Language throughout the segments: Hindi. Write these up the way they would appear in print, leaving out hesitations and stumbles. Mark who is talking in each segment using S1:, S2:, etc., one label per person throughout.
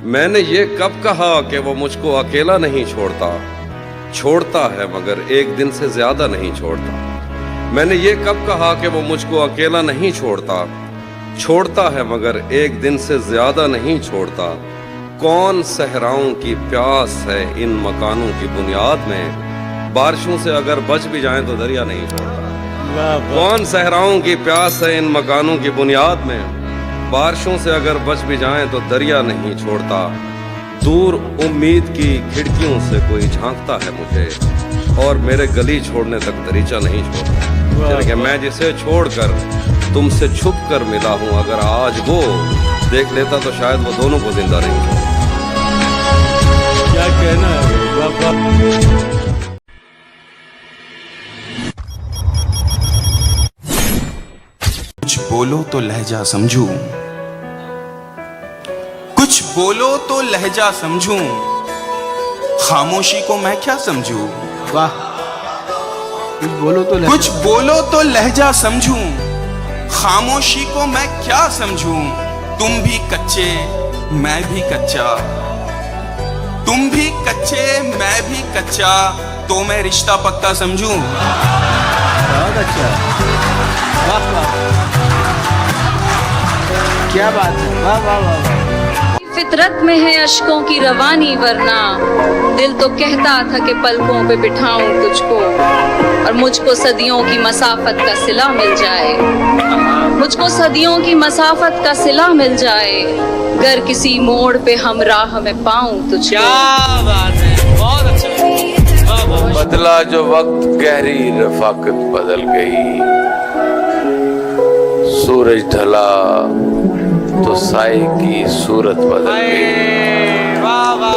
S1: मैंने ये कब कहा कि वो मुझको अकेला नहीं छोड़ता, छोड़ता है मगर एक दिन से ज्यादा नहीं छोड़ता। मैंने ये कब कहा कि वो मुझको अकेला नहीं छोड़ता, छोड़ता है मगर एक दिन से ज्यादा नहीं छोड़ता। कौन सहराओं की प्यास है इन मकानों की बुनियाद में, बारिशों से अगर बच भी जाएं तो दरिया नहीं छोड़ता। कौन सहराओं की प्यास है इन मकानों की बुनियाद में, बारिशों से अगर बच भी जाएं तो दरिया नहीं छोड़ता। दूर उम्मीद की खिड़कियों से कोई झांकता है मुझे, और मेरे गली छोड़ने तक दरीचा नहीं छोड़ता। यानी कि मैं जिसे छोड़कर तुमसे छुप कर मिला हूं, अगर आज वो देख लेता तो शायद वो दोनों को जिंदा नहीं छोड़ता।
S2: क्या कहना है?
S3: कुछ बोलो तो लहजा समझूं, कुछ बोलो तो लहजा समझूं, खामोशी को मैं क्या समझूं।
S2: वाह, कुछ बोलो तो
S3: कुछ बोलो तो लहजा समझूं, खामोशी को मैं क्या समझूं। तुम भी कच्चे मैं भी कच्चा, तुम भी कच्चे मैं भी कच्चा, तो मैं रिश्ता पक्का समझूं।
S2: बहुत अच्छा, वाह वाह, क्या बात है, वाह वाह वाह।
S4: फितरत में है अश्कों की रवानी, वरना दिल तो कहता था कि पलकों पे बिठाऊं तुझको, और मुझको सदियों की मसाफत का सिला मिल जाए, मुझको सदियों की मसाफत का सिला मिल जाए, गर किसी मोड़ पे हमराह में पाऊं तुझको।
S2: क्या बात है, बहुत अच्छा।
S5: बदला जो वक्त गहरी रफाकत बदल गई, सूरज ढला तो साए की सूरत बदल गई।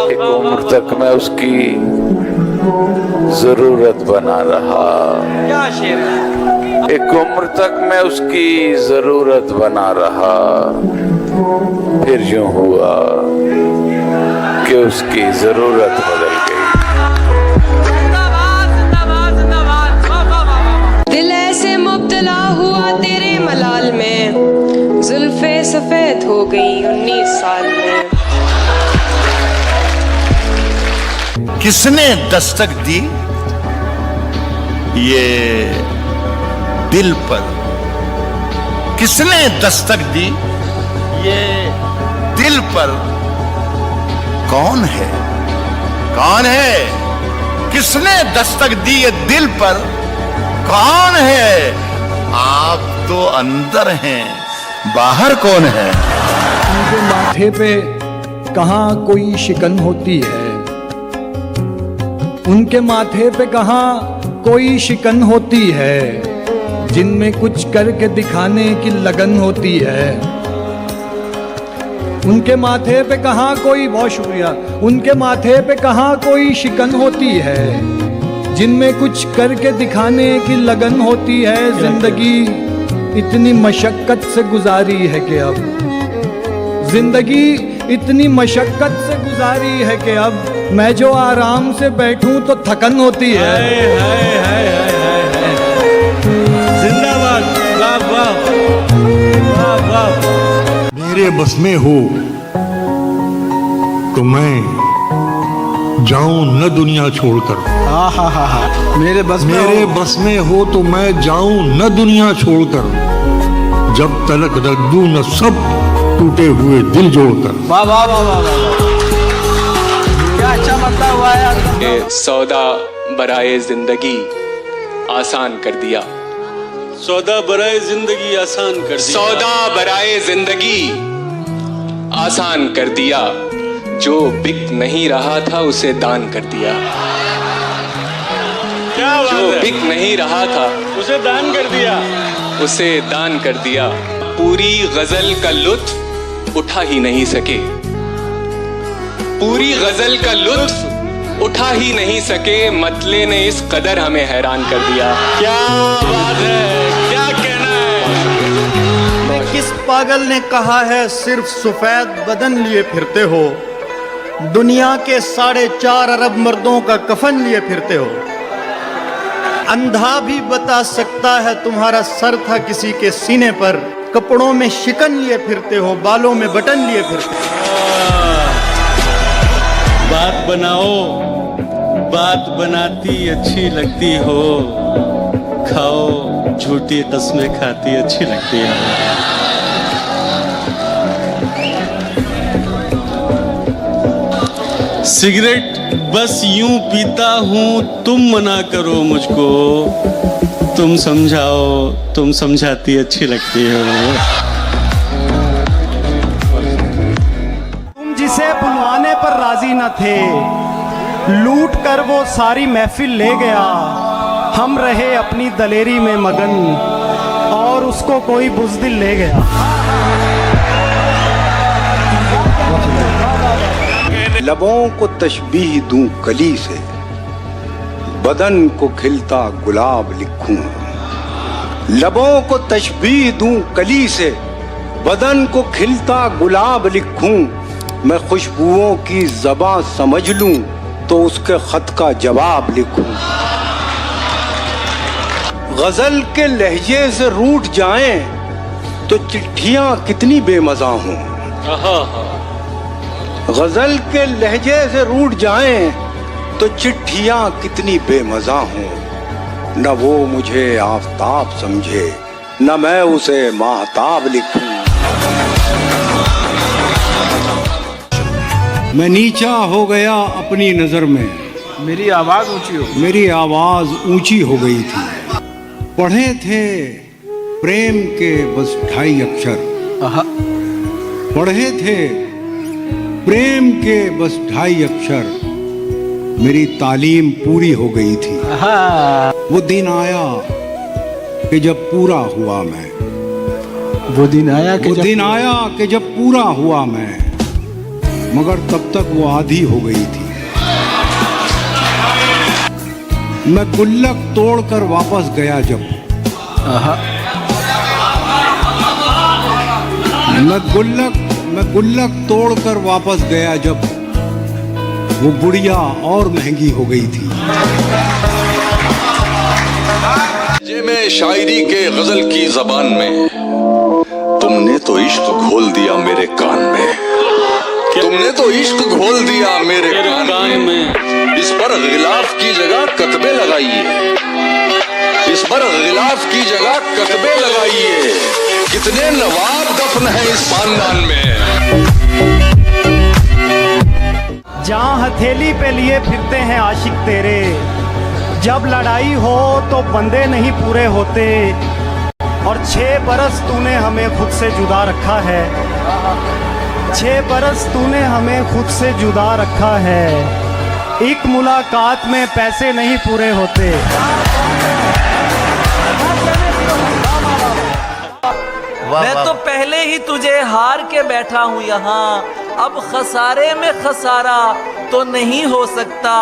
S5: एक उम्र तक मैं उसकी जरूरत बना रहा,
S2: क्या शेर है।
S5: एक उम्र तक मैं उसकी जरूरत बना रहा, फिर यूं हुआ कि उसकी जरूरत बदल गई।
S6: दिल ऐसे मुब्तला हुआ तेरे मलाल में, जुल्फे सफेद हो गई 19 साल में।
S7: किसने दस्तक दी ये दिल पर, किसने दस्तक दी ये दिल पर, कौन है, कौन है, किसने दस्तक दी ये दिल पर, कौन है। आप तो अंदर हैं, बाहर कौन है।
S8: उनके माथे पे कहाँ कोई शिकन होती है, उनके माथे पे कहाँ कोई शिकन होती है, जिनमें कुछ करके दिखाने की लगन होती है। उनके माथे पे कहाँ कोई, बहुत शुक्रिया, उनके माथे पे कहाँ कोई शिकन होती है, जिनमें कुछ करके दिखाने की लगन होती है। जिंदगी इतनी मशक्कत से गुजारी है कि अब, जिंदगी इतनी मशक्कत से गुजारी है कि अब मैं जो आराम से बैठूं तो थकन होती है।
S2: जिंदाबाद, वाह वाह वाह वाह।
S9: मेरे बस में हो तो मैं जाऊं न दुनिया छोड़कर,
S2: मेरे बस
S9: में हो तो मैं जाऊं न दुनिया छोड़कर, जब तलक रख दूं न सब टूटे हुए दिल जोड़कर।
S2: वाह वाह वाह वाह वाह, क्या अच्छा मतलब हुआ है।
S10: ये सौदा बराए जिंदगी आसान कर दिया,
S2: सौदा बराए जिंदगी आसान कर दिया,
S10: सौदा बराए जिंदगी आसान कर दिया, जो बिक नहीं रहा था उसे दान कर दिया।
S2: क्या बात
S10: जो
S2: है?
S10: बिक नहीं रहा था
S2: उसे दान कर दिया,
S10: उसे दान कर दिया। पूरी गजल का लुत्फ उठा ही नहीं सके, पूरी गजल का लुत्फ उठा ही नहीं सके, मतले ने इस कदर हमें हैरान कर दिया।
S2: क्या बात है, क्या कहना है।
S11: किस पागल ने कहा है सिर्फ सफेद बदन लिए फिरते हो, दुनिया के 4.5 अरब मर्दों का कफन लिए फिरते हो। अंधा भी बता सकता है तुम्हारा सर था किसी के सीने पर, कपड़ों में शिकन लिए फिरते हो, बालों में बटन लिए फिरते हो। बनाओ, बात बनाती अच्छी लगती हो, खाओ झूठी कस्में खाती अच्छी लगती है। सिगरेट बस यूं पीता हूं, तुम मना करो मुझको, तुम समझाओ, तुम समझाती अच्छी लगती हो। तुम जिसे बुलवाने पर राजी न थे, लूट कर वो सारी महफिल ले गया। हम रहे अपनी दलेरी में मगन और उसको कोई बुज़दिल ले गया।
S12: लबों को तशबीह दूं कली से, बदन को खिलता गुलाब लिखूं। लबों को तशबीह दूं कली से, बदन को खिलता गुलाब लिखूं। मैं खुशबुओं की ज़बां समझ लूं तो उसके खत का जवाब लिखूं। गजल के लहजे से रूठ जाएं तो चिट्ठियां कितनी बेमज़ा हों। गजल के लहजे से रूठ जाएं तो चिट्ठियां कितनी बेमज़ा हों। न वो मुझे आफताब समझे, न मैं उसे माहताब लिखूं। मैं नीचा हो गया अपनी नजर में,
S2: मेरी आवाज ऊंची हो,
S12: मेरी आवाज ऊंची हो गई थी। पढ़े थे प्रेम के बस 2.5 अक्षर, पढ़े थे प्रेम के बस 2.5 अक्षर। मेरी तालीम पूरी हो गई थी। वो दिन आया कि जब पूरा हुआ मैं,
S2: वो दिन आया
S12: कि जब पूरा हुआ मैं, मगर तब तक वो आधी हो गई थी। मैं गुल्लक तोड़कर वापस गया जब, मैं गुल्लक तोड़कर वापस गया जब, वो गुड़िया और महंगी हो गई थी।
S13: जे में शायरी के गजल की जबान में, तुमने तो इश्क घोल दिया मेरे कान में, तुमने तो इश्क घोल दिया मेरे कान में। इस पर गिलाफ की जगह कतबे लगाइए, इस पर गिलाफ की जगह कतबे लगाइए। कितने नवाब दफन है इस खानदान में।
S11: जहाँ हथेली पे लिए फिरते हैं आशिक तेरे, जब लड़ाई हो तो बंदे नहीं पूरे होते। और 6 बरस तूने हमें खुद से जुदा रखा है, 6 बरस तूने हमें खुद से जुदा रखा है। एक मुलाकात में पैसे नहीं पूरे होते।
S2: मैं तो पहले ही तुझे हार के बैठा हूँ यहाँ, अब खसारे में खसारा तो नहीं हो सकता।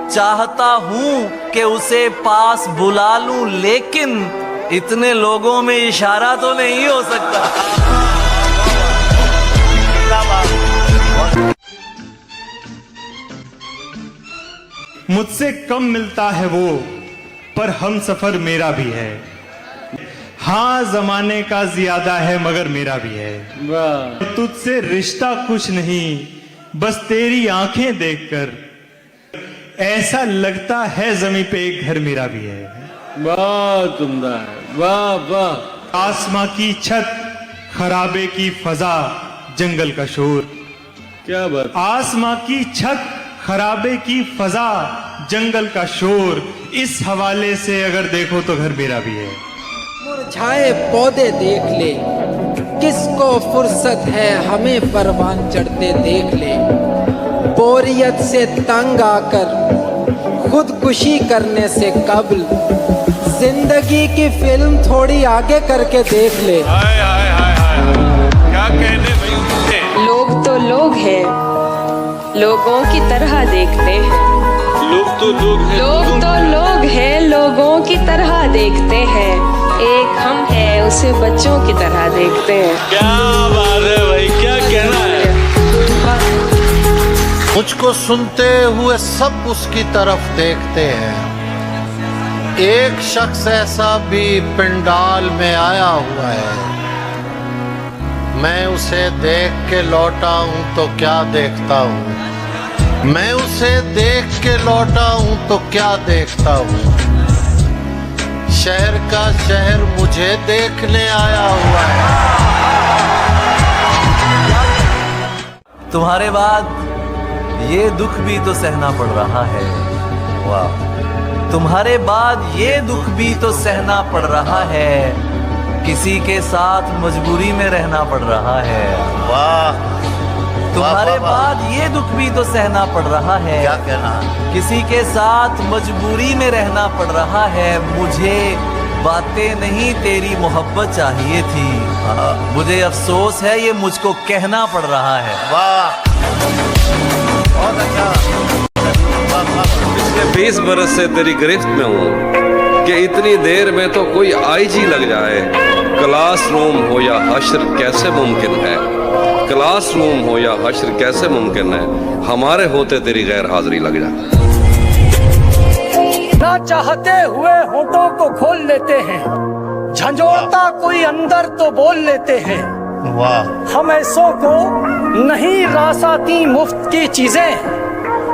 S2: चाहता हूँ कि उसे पास बुला लूं, लेकिन इतने लोगों में इशारा तो नहीं हो सकता।
S11: मुझसे कम मिलता है वो, पर हम सफर मेरा भी है। हाँ जमाने का ज्यादा है मगर मेरा भी है। तुझसे रिश्ता कुछ नहीं, बस तेरी आंखें देखकर ऐसा लगता है जमीन पे एक घर मेरा भी है।
S2: बहुत उम्दा है, वाह वाह।
S11: आसमां की छत, खराबे की फजा, जंगल का शोर।
S2: क्या बात।
S11: आसमां की छत, खराबे की फजा, जंगल का शोर। इस हवाले से अगर देखो तो घर मेरा भी है।
S14: मुरझाए पौधे देख ले, किसको फुर्सत है हमें परवान चढ़ते देख ले। बोरियत से तंग आकर खुदकुशी करने से कबल जिंदगी की फिल्म थोड़ी आगे करके देख ले।
S13: हाय हाय हाय हाय, क्या कहने भाई।
S6: लोग तो लोग हैं, लोगों की तरह देखते हैं।
S2: लोग तो लोग हैं,
S6: लोग हैं, लोगों की तरह देखते हैं। एक हम हैं, उसे बच्चों की तरह देखते हैं।
S2: क्या बात है भाई, क्या कहना है।
S7: मुझको सुनते हुए सब उसकी तरफ देखते हैं। एक शख्स ऐसा भी पंडाल में आया हुआ है। मैं उसे देख के लौटा हूं तो क्या देखता हूं, मैं उसे देख के लौटा हूं तो क्या देखता हूं, शहर का शहर मुझे देखने आया हुआ है।
S2: तुम्हारे बाद ये दुख भी तो सहना पड़ रहा है। वाह, तुम्हारे बाद ये दुख भी तो सहना पड़ रहा है, किसी के साथ मजबूरी में रहना पड़ रहा है।
S7: वाह,
S2: तुम्हारे बाद ये दुख भी तो सहना पड़ रहा है,
S7: क्या कहना,
S2: किसी के साथ मजबूरी में रहना पड़ रहा है। मुझे बातें नहीं तेरी मोहब्बत चाहिए थी, मुझे अफसोस है ये मुझको कहना पड़ रहा है।
S7: वाह, बहुत अच्छा।
S1: पिछले 20 बरस से तेरी गिरफ्त में हूँ कि इतनी देर में तो कोई आईजी लग जाए। क्लासरूम हो या हश्र कैसे मुमकिन है, क्लासरूम हो या हश्र कैसे मुमकिन है, हमारे होते तेरी गैर हाजिरी लग जाए।
S8: ना चाहते हुए होठों को खोल लेते हैं, झंझोड़ता कोई अंदर तो बोल लेते हैं।
S7: वाह,
S8: हम ऐसों को नहीं रासाती मुफ्त की चीजें,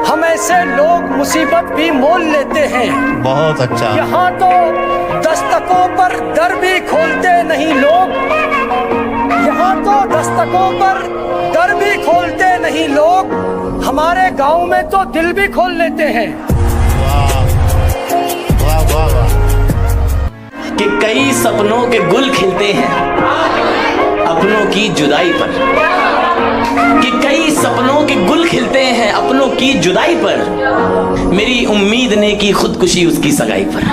S8: हम ऐसे लोग मुसीबत भी मोल लेते हैं।
S7: बहुत अच्छा।
S8: यहाँ तो दस्तकों पर दर भी खोलते नहीं लोग, यहाँ तो दस्तकों पर दर भी खोलते नहीं लोग, हमारे गांव में तो दिल भी खोल लेते हैं।
S7: वाह वाह वाह।
S15: कि कई सपनों के गुल खिलते हैं अपनों की जुदाई पर, कि कई सपनों के गुल खिलते हैं अपनों की जुदाई पर, मेरी उम्मीद ने की खुदकुशी उसकी सगाई पर।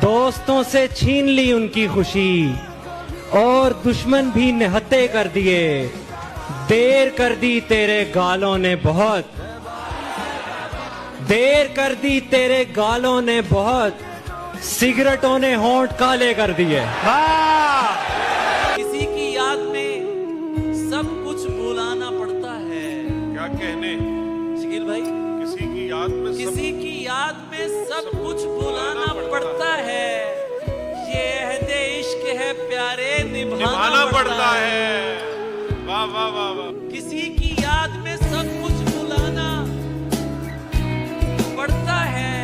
S16: दोस्तों से छीन ली उनकी खुशी और दुश्मन भी निहत्ते कर दिए, देर कर दी तेरे गालों ने बहुत, देर कर दी तेरे गालों ने बहुत, सिगरेटों ने होंठ काले कर दिए।
S2: किसी की याद में सब कुछ भुलाना पड़ता है।
S17: क्या कहने
S2: शकील भाई,
S17: किसी की याद में
S2: सब कुछ भुलाना पड़ता है। ये अहदे इश्क है प्यारे, निभाना पड़ता है।
S17: वाह वाह वाह वाह।
S2: किसी की याद में सब कुछ भुलाना पड़ता है,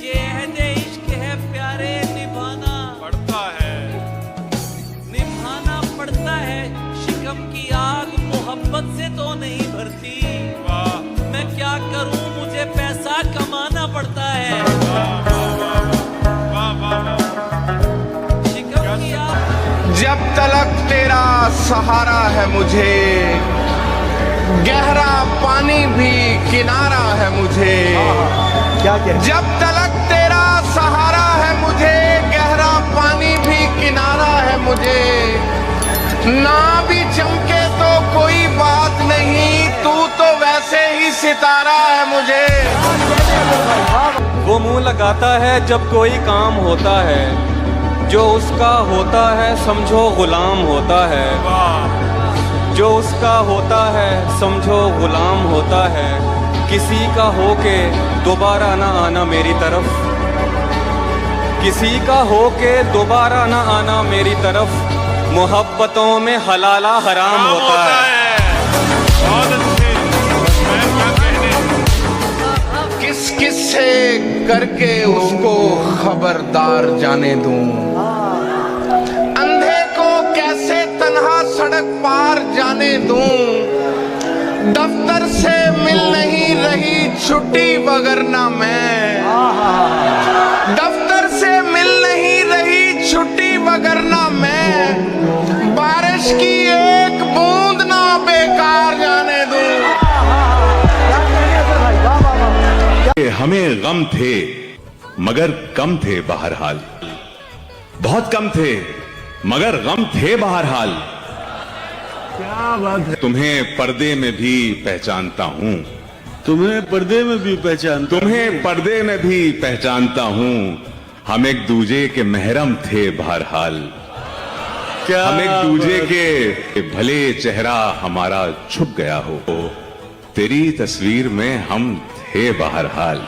S2: ये अहदे इश्क है प्यारे, निभाना
S17: पड़ता है,
S2: निभाना पड़ता है। शिकम की आग मोहब्बत से तो नहीं भरती, मैं क्या करूं मुझे पैसा कमाना पड़ता है। शिकम की आग।
S3: जब तलक तेरा सहारा है मुझे, गहरा पानी भी किनारा है मुझे।
S8: क्या क्या?
S3: जब तलक तेरा सहारा है मुझे, गहरा पानी भी किनारा है मुझे। ना भी चमके तो कोई बात नहीं, तू तो वैसे ही सितारा है मुझे।
S18: वो मुंह लगाता है जब कोई काम होता है, जो उसका होता है समझो गुलाम होता है, जो उसका होता है समझो गुलाम होता है। किसी का होके दोबारा ना आना मेरी तरफ, किसी का होके दोबारा ना आना मेरी तरफ, मोहब्बतों में हलाला हराम होता है।
S17: बहुत अच्छे। मैं क्या कहने,
S3: किस किस से करके उसको खबरदार जाने दूं, अंधे को कैसे तन्हा सड़क पार जाने दूं। दफ्तर से मिल नहीं रही छुट्टी वगरना मैं, दफ्तर से मिल नहीं रही छुट्टी वगरना मैं, बारिश की एक बूंद ना बेकार जाने दूं।
S19: हमें गम थे मगर कम थे बहरहाल, बहुत कम थे मगर गम थे बहरहाल।
S9: क्या बात है।
S19: तुम्हें पर्दे में भी पहचानता हूँ,
S9: तुम्हें पर्दे में भी पहचानता,
S19: तुम्हें पर्दे में भी पहचानता हूँ। हम एक दूजे के महरम थे बहरहाल,
S9: क्या
S19: हम एक दूजे के भले चेहरा हमारा छुप गया हो, तेरी तस्वीर में हम थे बहरहाल।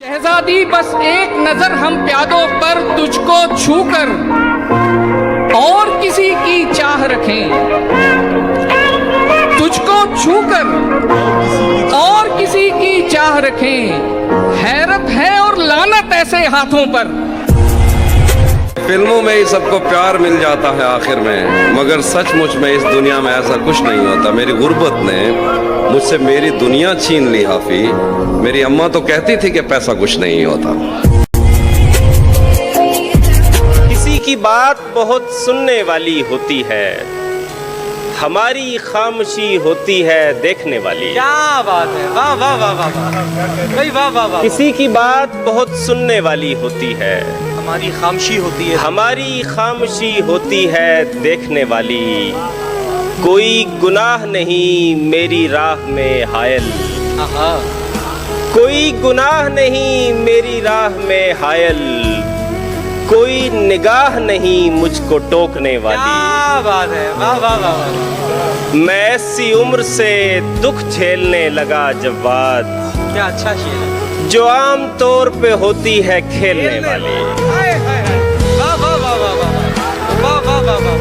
S20: शहजादी बस एक नजर हम प्यादों पर तुझको छूकर और किसी की चाह रखें, तुझको छूकर और किसी की चाह रखें। हैरत है और लानत ऐसे हाथों पर।
S1: फिल्मों में ही सबको प्यार मिल जाता है आखिर में, मगर सचमुच में इस दुनिया में ऐसा कुछ नहीं होता। मेरी गुर्बत ने मुझसे मेरी दुनिया छीन ली हाफी। मेरी अम्मा तो कहती थी कि पैसा कुछ नहीं होता।
S21: किसी की बात बहुत सुनने वाली होती है, हमारी खामोशी होती है देखने वाली।
S18: क्या बात है, वाह वाह वाह वाह भाई, वाह वाह वाह।
S21: किसी की बात बहुत सुनने वाली होती है,
S18: हमारी खामोशी होती है,
S21: हमारी खामोशी होती है देखने वाली। कोई गुनाह नहीं मेरी राह में हायल, कोई गुनाह नहीं मेरी राह में हायल, कोई निगाह नहीं मुझको टोकने वाली।
S18: क्या बात है, वाह वाह वाह।
S21: मैं ऐसी उम्र से दुख झेलने लगा जब बात,
S18: क्या अच्छा शेर है,
S21: जो आम तौर पे होती है खेलने वाली।
S18: वाह वाह वाह वाह वाह वाह वाह वाह वाह।